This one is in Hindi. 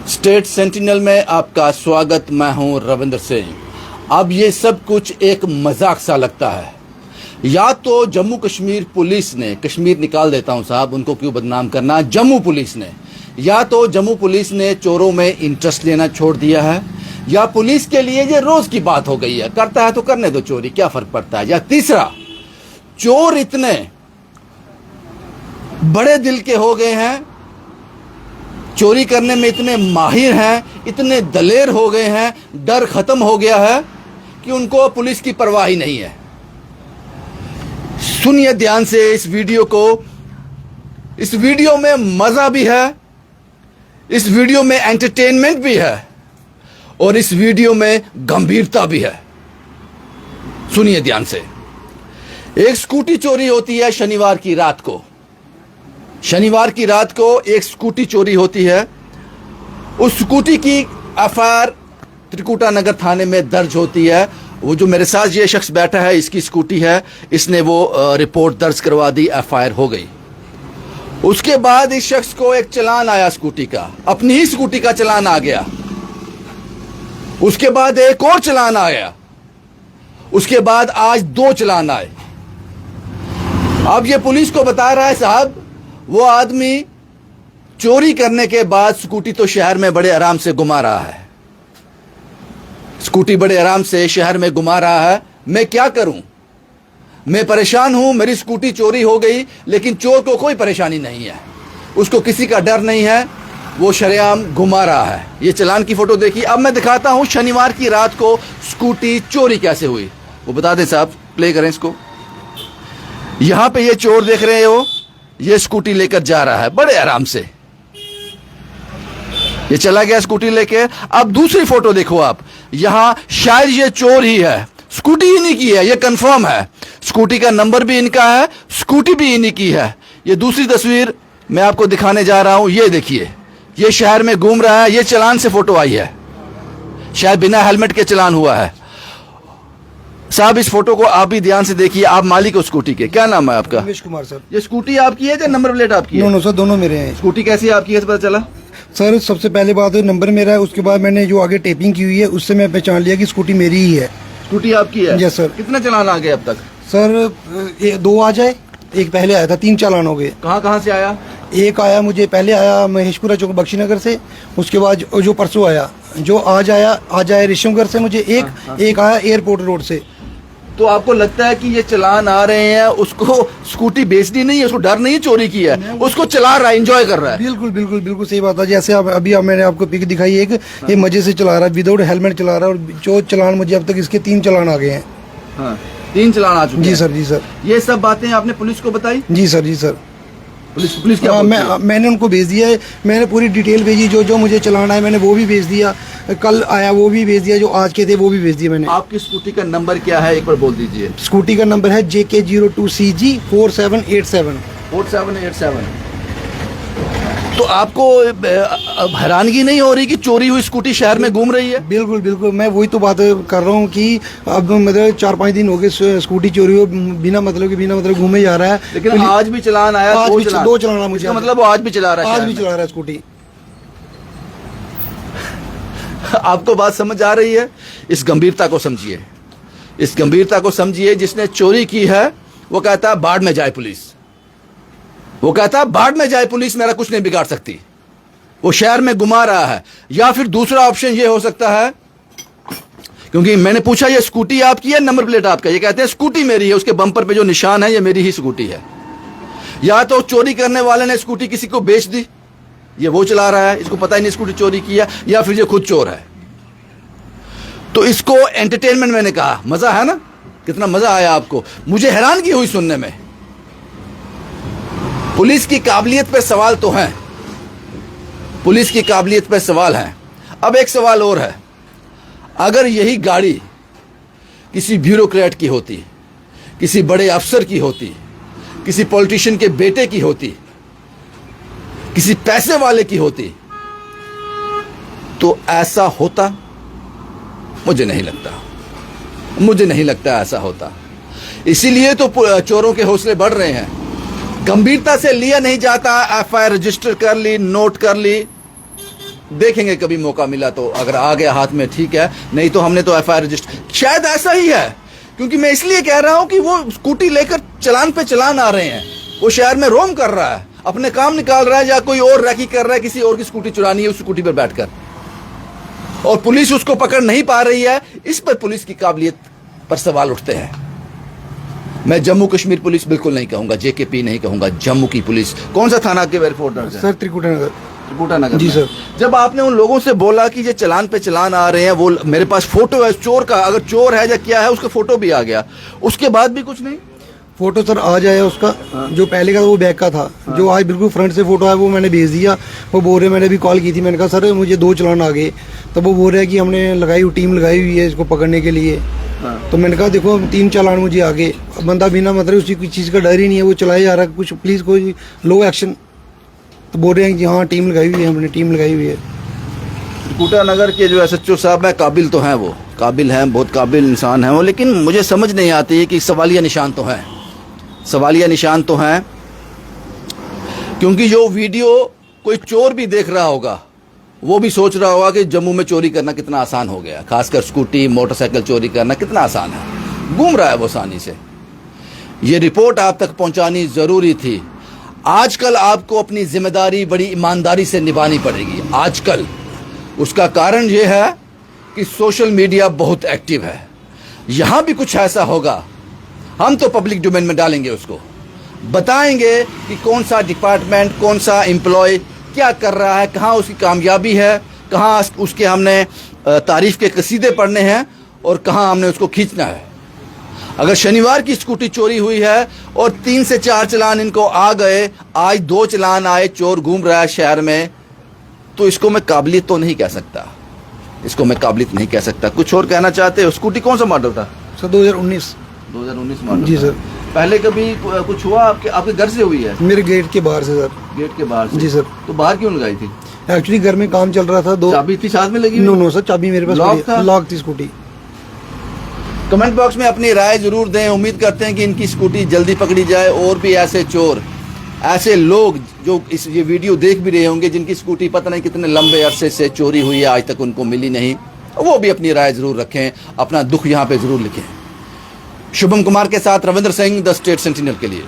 स्टेट सेंटिनल में आपका स्वागत। मैं हूं रविंद्र सिंह। अब ये सब कुछ एक मजाक सा लगता है। या तो जम्मू कश्मीर पुलिस ने, कश्मीर निकाल देता हूं साहब, उनको क्यों बदनाम करना, जम्मू पुलिस ने, या तो जम्मू पुलिस ने चोरों में इंटरेस्ट लेना छोड़ दिया है, या पुलिस के लिए ये रोज की बात हो गई है, करता है तो करने दो चोरी, क्या फर्क पड़ता है। या तीसरा, चोर इतने बड़े दिल के हो गए हैं, चोरी करने में इतने माहिर हैं, इतने दलेर हो गए हैं, डर खत्म हो गया है कि उनको पुलिस की परवाह ही नहीं है। सुनिए ध्यान से इस वीडियो को। इस वीडियो में मजा भी है, इस वीडियो में एंटरटेनमेंट भी है, और इस वीडियो में गंभीरता भी है। सुनिए ध्यान से। एक स्कूटी चोरी होती है शनिवार की रात को। शनिवार की रात को एक स्कूटी चोरी होती है। उस स्कूटी की एफआईआर त्रिकुटा नगर थाने में दर्ज होती है। वो जो मेरे साथ ये शख्स बैठा है, इसकी स्कूटी है, इसने वो रिपोर्ट दर्ज करवा दी, एफआईआर हो गई। उसके बाद इस शख्स को एक चालान आया स्कूटी का, अपनी ही स्कूटी का चालान आ गया। उसके बाद एक और चालान आया। उसके बाद आज 2 चालान आए। अब ये पुलिस को बता रहा है, साहब वो आदमी चोरी करने के बाद स्कूटी तो शहर में बड़े आराम से घुमा रहा है, स्कूटी बड़े आराम से शहर में घुमा रहा है, मैं क्या करूं, मैं परेशान हूं, मेरी स्कूटी चोरी हो गई। लेकिन चोर को कोई परेशानी नहीं है, उसको किसी का डर नहीं है, वो शरेआम घुमा रहा है। ये चालान की फोटो देखिए। अब मैं दिखाता हूं शनिवार की रात को स्कूटी चोरी कैसे हुई। वो बता दें साहब, प्ले करें इसको। यहां पे ये चोर देख रहे हो, ये स्कूटी लेकर जा रहा है बड़े आराम से, ये चला गया स्कूटी लेके। अब दूसरी फोटो देखो आप, यहां शायद ये चोर ही है, स्कूटी इन्हीं की है, ये कंफर्म है, स्कूटी का नंबर भी इनका है, स्कूटी भी इन्हीं की है। ये दूसरी तस्वीर मैं आपको दिखाने जा रहा हूं, ये देखिए, ये शहर में घूम रहा है, ये चालान से फोटो आई है, शायद बिना हेलमेट के चालान हुआ है। साहब इस फोटो को आप भी ध्यान से देखिए, आप मालिक हो स्कूटी के, क्या नाम है आपका? रमेश कुमार सर। ये स्कूटी आपकी है या नंबर प्लेट आपकी है? दोनों सर, दोनों मेरे हैं। स्कूटी कैसी है आपकी है, पता चला? सर सबसे पहले बात है नंबर मेरा है, उसके बाद मैंने जो आगे टेपिंग की हुई है उससे मैं पहचान लिया कि स्कूटी मेरी ही है। स्कूटी आपकी है? Yes sir. कितने चालान आ गए अब तक? सर 2 आ जाए, एक पहले आया था, 3 चालान हो गए। कहाँ से आया? एक आया मुझे पहले आया महेशपुरा चौक बख्शीनगर से, उसके बाद जो परसों आया, जो आज आया रेशमगढ़ से मुझे एक आया एयरपोर्ट रोड से। तो आपको लगता है कि ये चालान आ रहे हैं, उसको स्कूटी बेचनी नहीं है, उसको डर नहीं है चोरी की है, उसको चला रहा है, एंजॉय कर रहा है? बिल्कुल बिल्कुल बिल्कुल सही बात है। जैसे अभी मैंने आपको पिक दिखाई, एक ये मजे से चला रहा है, विदाउट हेलमेट चला रहा है, और जो चालान मुझे अब तक इसके 3 चालान आ गए हैं। हाँ, 3 चालान आ चुके हैं। जी सर, जी सर। ये सब बातें आपने पुलिस को बताई? जी सर, जी सर। पुलिस क्या बोलती है? मैंने उनको भेज दिया है, मैंने पूरी डिटेल भेजी, जो मुझे चलाना है मैंने वो भी भेज दिया, कल आया वो भी भेज दिया, जो आज के थे वो भी भेज दिया मैंने। आपकी स्कूटी का नंबर क्या है, एक बार बोल दीजिए। स्कूटी का नंबर है JK02CG 4787। 4787। तो आपको हैरानगी नहीं हो रही कि चोरी हुई स्कूटी शहर में घूम रही है? बिल्कुल बिल्कुल, मैं वही तो बात कर रहा हूँ कि अब मतलब 4-5 दिन हो गए स्कूटी चोरी हो, बिना मतलब घूमे जा रहा है। लेकिन आज भी चालान आया, 2 चलाना मुझे, मतलब वो आज भी चला रहा है? आज भी चला रहा है स्कूटी। आपको बात समझ आ रही है? इस गंभीरता को समझिए, इस गंभीरता को समझिए। जिसने चोरी की है वो कहता है बाढ़ में जाए पुलिस, वो कहता है बाढ़ में जाए पुलिस, मेरा कुछ नहीं बिगाड़ सकती, वो शहर में घुमा रहा है। या फिर दूसरा ऑप्शन ये हो सकता है, क्योंकि मैंने पूछा ये स्कूटी आपकी है, नंबर प्लेट आपका, ये कहते हैं स्कूटी मेरी है, उसके बम्पर पे जो निशान है ये मेरी ही स्कूटी है। या तो चोरी करने वाले ने स्कूटी किसी को बेच दी, ये वो चला रहा है, इसको पता ही नहीं स्कूटी चोरी की है, या फिर ये खुद चोर है। तो इसको एंटरटेनमेंट, मैंने कहा मजा है ना, कितना मजा आया आपको? मुझे हैरानगी हुई सुनने में। पुलिस की काबिलियत पे सवाल तो हैं, पुलिस की काबिलियत पे सवाल हैं। अब एक सवाल और है, अगर यही गाड़ी किसी ब्यूरोक्रेट की होती, किसी बड़े अफसर की होती, किसी पॉलिटिशियन के बेटे की होती, किसी पैसे वाले की होती, तो ऐसा होता? मुझे नहीं लगता, मुझे नहीं लगता ऐसा होता। इसीलिए तो चोरों के हौसले बढ़ रहे हैं। गंभीरता से लिया नहीं जाता, एफआईआर रजिस्टर कर ली, नोट कर ली, देखेंगे कभी मौका मिला तो, अगर आ गया हाथ में ठीक है, नहीं तो हमने तो FIR रजिस्टर, शायद ऐसा ही है, क्योंकि मैं इसलिए कह रहा हूं कि वो स्कूटी लेकर चलान पे चलान आ रहे हैं, वो शहर में रोम कर रहा है, अपने काम निकाल रहा है, या कोई और रैकी कर रहा है, किसी और की स्कूटी चुरानी है उस स्कूटी पर बैठकर, और पुलिस उसको पकड़ नहीं पा रही है। इस पर पुलिस की काबिलियत पर सवाल उठते हैं। मैं जम्मू कश्मीर पुलिस बिल्कुल नहीं कहूंगा, JKP नहीं कहूंगा, जम्मू की पुलिस। कौन सा थाना के रिपोर्ट दर्ज है? सर त्रिकुटा नगर। त्रिकुटा नगर जी में। सर। जब आपने उन लोगों से बोला कि ये चलान पे चलान आ रहे हैं, वो मेरे पास फोटो है चोर का, अगर चोर है या क्या है उसका फोटो भी आ गया, उसके बाद भी कुछ नहीं? फोटो सर आज आया उसका, जो पहले का वो बैक का था, जो आज बिल्कुल फ्रंट से फोटो है वो मैंने भेज दिया। वो बोल रहे, मैंने भी कॉल की थी, मैंने कहा सर मुझे 2 चलान आ गए, तो वो बोल रहे हैं कि हमने टीम लगाई हुई है इसको पकड़ने के लिए। तो मैंने कहा देखो 3 चालान मुझे आ गए, बंदा बिना मतलब उसी की चीज़ का डर ही नहीं है, वो चलाया जा रहा है, कुछ प्लीज़ कोई लो एक्शन। तो बोल रहे हैं कि हाँ टीम लगाई हुई है, हमने टीम लगाई हुई है। त्रिकुटा नगर के जो SHO साहब हैं, काबिल तो हैं, वो काबिल हैं, बहुत काबिल इंसान हैं वो, लेकिन मुझे समझ नहीं आती है कि सवालिया निशान तो हैं, सवालिया निशान तो हैं, क्योंकि जो वीडियो कोई चोर भी देख रहा होगा वो भी सोच रहा होगा कि जम्मू में चोरी करना कितना आसान हो गया, खासकर स्कूटी मोटरसाइकिल चोरी करना कितना आसान है, घूम रहा है वो आसानी से। ये रिपोर्ट आप तक पहुंचानी जरूरी थी। आजकल आपको अपनी जिम्मेदारी बड़ी ईमानदारी से निभानी पड़ेगी आजकल। उसका कारण ये है कि सोशल मीडिया बहुत एक्टिव है, यहां भी कुछ ऐसा होगा हम तो पब्लिक डोमेन में डालेंगे, उसको बताएंगे कि कौन सा डिपार्टमेंट, कौन सा एम्प्लॉय क्या कर रहा है, कहाँ उसकी कामयाबी है, कहाँ उसके हमने तारीफ के कसीदे पढ़ने हैं और कहाँ हमने उसको खींचना है। अगर शनिवार की स्कूटी चोरी हुई है और 3 से 4 चलान इनको आ गए, आज 2 चलान आए, चोर घूम रहा है शहर में, तो इसको मैं काबिलियत तो नहीं कह सकता, इसको मैं काबिलियत नहीं कह सकता। कुछ और कहना चाहते हो? स्कूटी कौन सा मॉडल था? Sir 2019 model. जी सर। पहले कभी कुछ हुआ आपके घर से हुई है? मेरे गेट के बाहर से सर। गेट के बाहर से? जी सर। तो बाहर क्यों लगाई थी? एक्चुअली घर में काम चल रहा था, 2 चाबी थी साथ में लगी हुई? नो सर, चाबी मेरे पास लॉक था? लॉक थी स्कूटी। कमेंट बॉक्स में अपनी राय जरूर दें। उम्मीद करते हैं कि इनकी स्कूटी जल्दी पकड़ी जाए और भी ऐसे चोर, ऐसे लोग जो ये वीडियो देख भी रहे होंगे, जिनकी स्कूटी पता नहीं कितने लंबे अरसे से चोरी हुई है, आज तक उनको मिली नहीं, वो भी अपनी राय जरूर रखें, अपना दुख यहाँ पे जरूर लिखें। शुभम कुमार के साथ Ravindra Singh, the state sentinel के लिए।